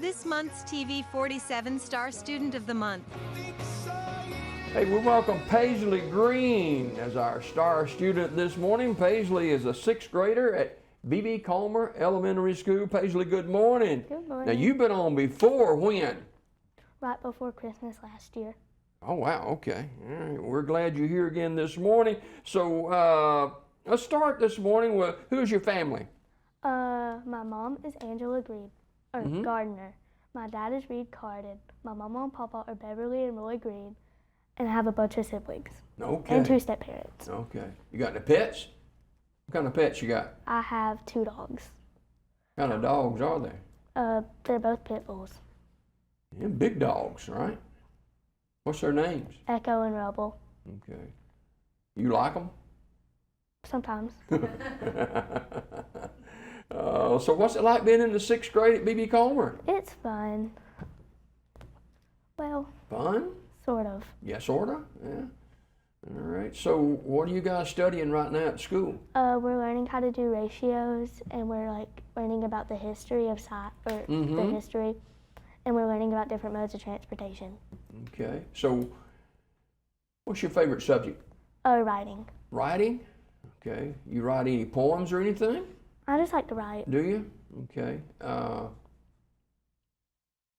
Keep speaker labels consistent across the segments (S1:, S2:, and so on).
S1: this month's TV 47 Star Student of the Month.
S2: Hey, we welcome Paisley Green as our star student this morning. Paisley is a 6th grader at B.B. Calmer Elementary School. Paisley, good morning.
S3: Good morning.
S2: Now, you've been on before when?
S3: Right before Christmas last year.
S2: Oh, wow, okay. All right. We're glad you're here again this morning. So, let's start this morning with, who's your family?
S3: My mom is Angela Gardner. My dad is Reed Carden. My mama and papa are Beverly and Roy Green. And I have a bunch of siblings.
S2: Okay.
S3: And 2 step-parents.
S2: Okay. You got any pets? What kind of pets you got?
S3: I have 2 dogs.
S2: What kind of dogs are they?
S3: They're both pit bulls.
S2: Yeah, big dogs, right? What's their names?
S3: Echo and Rebel.
S2: Okay. You like them?
S3: Sometimes.
S2: So what's it like being in the 6th grade at B.B. Calmer?
S3: It's fun. Well,
S2: Fun?
S3: sort of.
S2: Yeah, sorta. Yeah. All right. So what are you guys studying right now at school?
S3: We're learning how to do ratios, and we're learning about the history of the history, and we're learning about different modes of transportation.
S2: Okay. So what's your favorite subject?
S3: Writing.
S2: Writing? Okay. You write any poems or anything?
S3: I just like to write.
S2: Do you? Okay.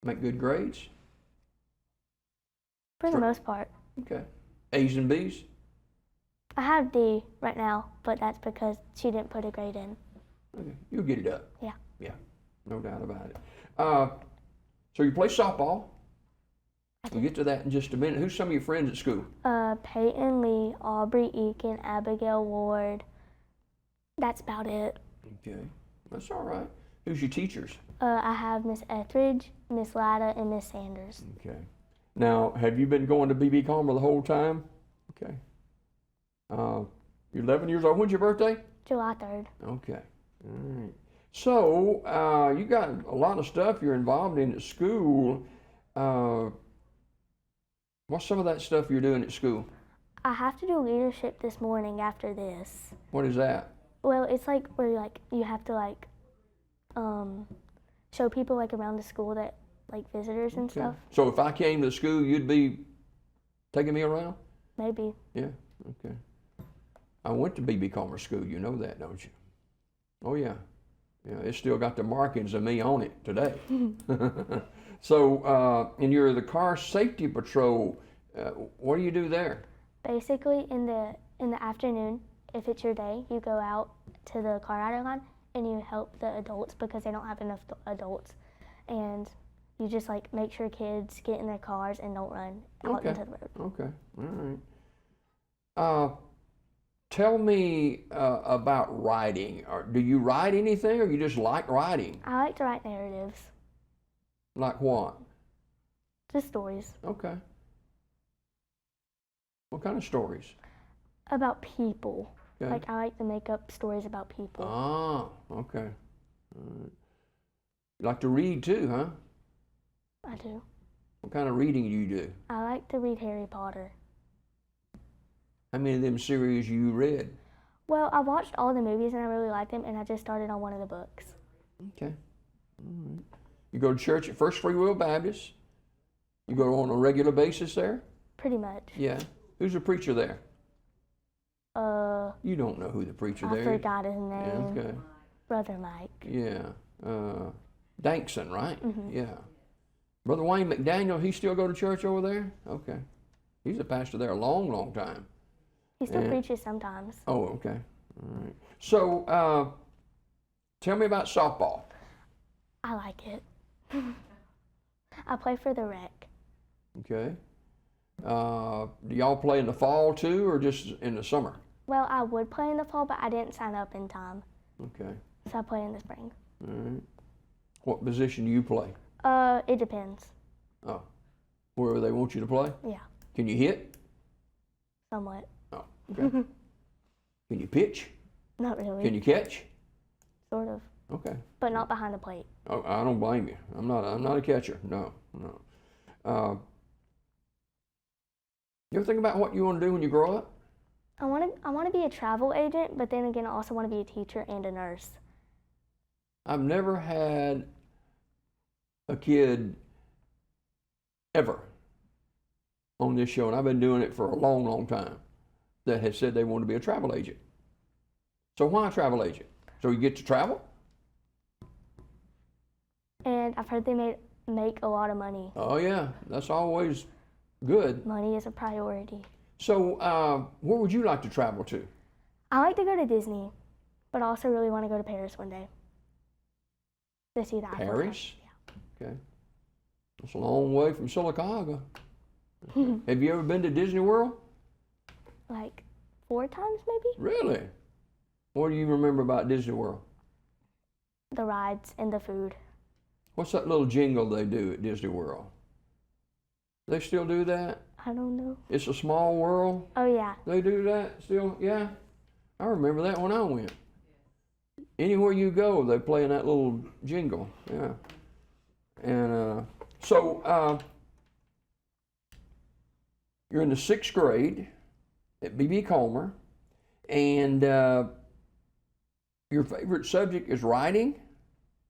S2: Make good grades?
S3: For the most part.
S2: Okay. A's and B's?
S3: I have D right now, but that's because she didn't put a grade in.
S2: Okay. You'll get it up.
S3: Yeah.
S2: Yeah. No doubt about it. So you play softball? We'll get to that in just a minute. Who's some of your friends at school?
S3: Peyton Lee, Aubrey Eakin, Abigail Ward. That's about it.
S2: Okay. That's all right. Who's your teachers?
S3: I have Miss Etheridge, Miss Latta, and Miss Sanders.
S2: Okay. Now, have you been going to B.B. Calmer the whole time? Okay. You're 11 years old. When's your birthday?
S3: July 3rd.
S2: Okay. All right. So, you got a lot of stuff you're involved in at school. What's some of that stuff you're doing at school?
S3: I have to do leadership this morning after this.
S2: What is that?
S3: Well, it's like where you have to show people around the school that visitors and
S2: Okay.
S3: stuff.
S2: So if I came to school, you'd be taking me around?
S3: Maybe.
S2: Yeah, okay. I went to B.B. Calmer School, you know that, don't you? Oh yeah. Yeah, it's still got the markings of me on it today. So, and you're the car safety patrol. What do you do there?
S3: Basically, in the afternoon, if it's your day, you go out to the car rider line and you help the adults because they don't have enough adults, and you just make sure kids get in their cars and don't run out into the road.
S2: Okay, all right. Tell me about writing. Do you write anything, or you just like writing?
S3: I like to write narratives.
S2: Like what?
S3: Just stories.
S2: Okay. What kind of stories?
S3: About people.
S2: Okay.
S3: I like to make up stories about people.
S2: Ah, okay. All right. You like to read too, huh?
S3: I do.
S2: What kind of reading do you do?
S3: I like to read Harry Potter.
S2: How many of them series you read?
S3: Well, I watched all the movies and I really liked them, and I just started on one of the books.
S2: Okay. All right. You go to church at First Free Will Baptist? You go on a regular basis there?
S3: Pretty much.
S2: Yeah. Who's the preacher there? You don't know who the preacher there is?
S3: I forgot his name.
S2: Yeah, okay.
S3: Brother Mike.
S2: Yeah. Dankson, right?
S3: Mm-hmm.
S2: Yeah. Brother Wayne McDaniel, he still go to church over there? Okay. He's a pastor there a long, long time.
S3: He still preaches sometimes.
S2: Oh, okay. All right. So, tell me about softball.
S3: I like it. I play for the rec.
S2: Okay. Do y'all play in the fall too, or just in the summer?
S3: Well, I would play in the fall, but I didn't sign up in time.
S2: Okay.
S3: So I play in the spring.
S2: All right. What position do you play?
S3: It depends.
S2: Oh. Wherever they want you to play?
S3: Yeah.
S2: Can you hit?
S3: Somewhat.
S2: Oh, okay. Can you pitch?
S3: Not really.
S2: Can you catch?
S3: Sort of.
S2: Okay.
S3: But not behind the plate.
S2: Oh, I don't blame you. I'm not a catcher. No. You ever think about what you want to do when you grow up?
S3: I want to be a travel agent, but then again, I also want to be a teacher and a nurse.
S2: I've never had a kid ever on this show, and I've been doing it for a long, long time, that has said they want to be a travel agent. So why a travel agent? So you get to travel?
S3: And I've heard they make a lot of money.
S2: Oh yeah, that's always good.
S3: Money is a priority.
S2: So where would you like to travel to?
S3: I like to go to Disney, but I also really want to go to Paris one day to see the Eiffel Tower.
S2: Paris? Yeah. Okay. That's a long way from Silicaga. Have you ever been to Disney World?
S3: Like 4 times maybe?
S2: Really? What do you remember about Disney World?
S3: The rides and the food.
S2: What's that little jingle they do at Disney World? They still do that?
S3: I don't know.
S2: It's a small world?
S3: Oh yeah.
S2: They do that still? Yeah? I remember that when I went. Anywhere you go, they play in that little jingle. Yeah. And so you're in the 6th grade at B.B. Comer, and your favorite subject is writing?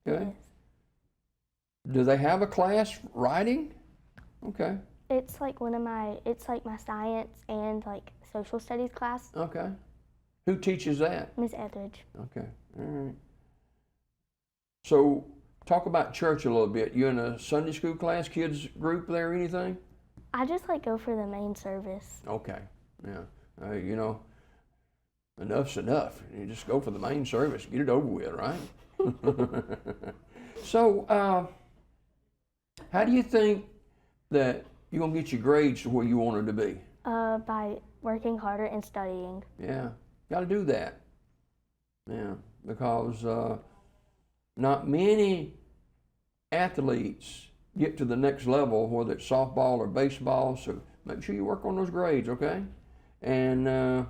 S2: Okay.
S3: Yes.
S2: Do they have a class writing? Okay.
S3: It's like it's like my science and like social studies class.
S2: Okay. Who teaches that?
S3: Miss Etheridge.
S2: Okay. All right. So talk about church a little bit. You in a Sunday school class, kids group there, anything?
S3: I just like go for the main service.
S2: Okay. Yeah. You know, enough's enough. You just go for the main service, get it over with, right? So, how do you think that you're going to get your grades to where you want them to be?
S3: By working harder and studying.
S2: Yeah, got to do that. Yeah, because not many athletes get to the next level, whether it's softball or baseball, so make sure you work on those grades, okay? And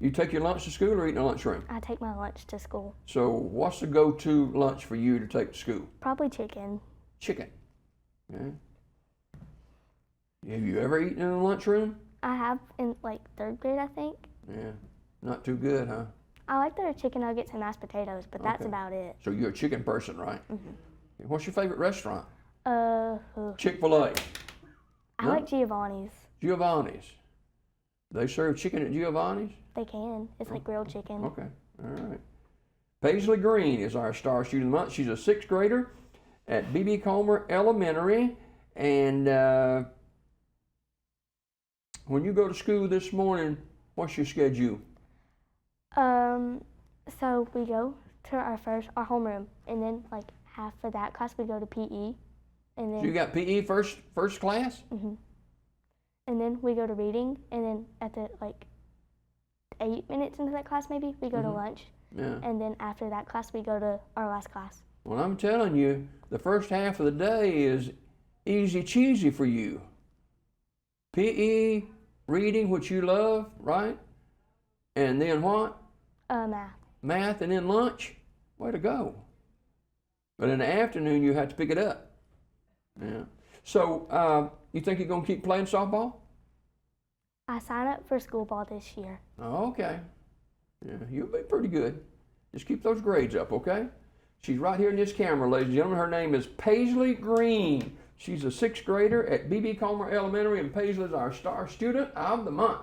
S2: you take your lunch to school or eat in the lunchroom?
S3: I take my lunch to school.
S2: So what's the go-to lunch for you to take to school?
S3: Probably chicken.
S2: Chicken. Okay. Have you ever eaten in the lunchroom?
S3: I have in like 3rd grade, I think.
S2: Yeah. Not too good, huh?
S3: I like their chicken nuggets and mashed potatoes, but that's
S2: Okay.
S3: about it.
S2: So you're a chicken person, right?
S3: Mm-hmm.
S2: What's your favorite restaurant?
S3: Ugh.
S2: Chick-fil-A.
S3: I
S2: No?
S3: like Giovanni's.
S2: Giovanni's. They serve chicken at Giovanni's?
S3: They can. It's like grilled chicken.
S2: Okay, all right. Paisley Green is our star student of the month. She's a 6th grader at B.B. Comer Elementary. And when you go to school this morning, what's your schedule?
S3: So we go to our homeroom, and then like half of that class we go to PE, and then
S2: So you got PE first class?
S3: and then we go to reading, and then at the like 8 minutes into that class maybe we go to lunch,
S2: Yeah.
S3: and then after that class we go to our last class.
S2: Well, I'm telling you, the first half of the day is easy cheesy for you. PE, reading, which you love, right? And then what?
S3: Math.
S2: Math, and then lunch. Way to go. But in the afternoon, you have to pick it up. Yeah. So, you think you're going to keep playing softball?
S3: I signed up for school ball this year.
S2: Oh, okay. Yeah, you'll be pretty good. Just keep those grades up, okay? She's right here in this camera, ladies and gentlemen. Her name is Paisley Green. She's a 6th grader at B.B. Comer Elementary, and Paisley's our star student of the month.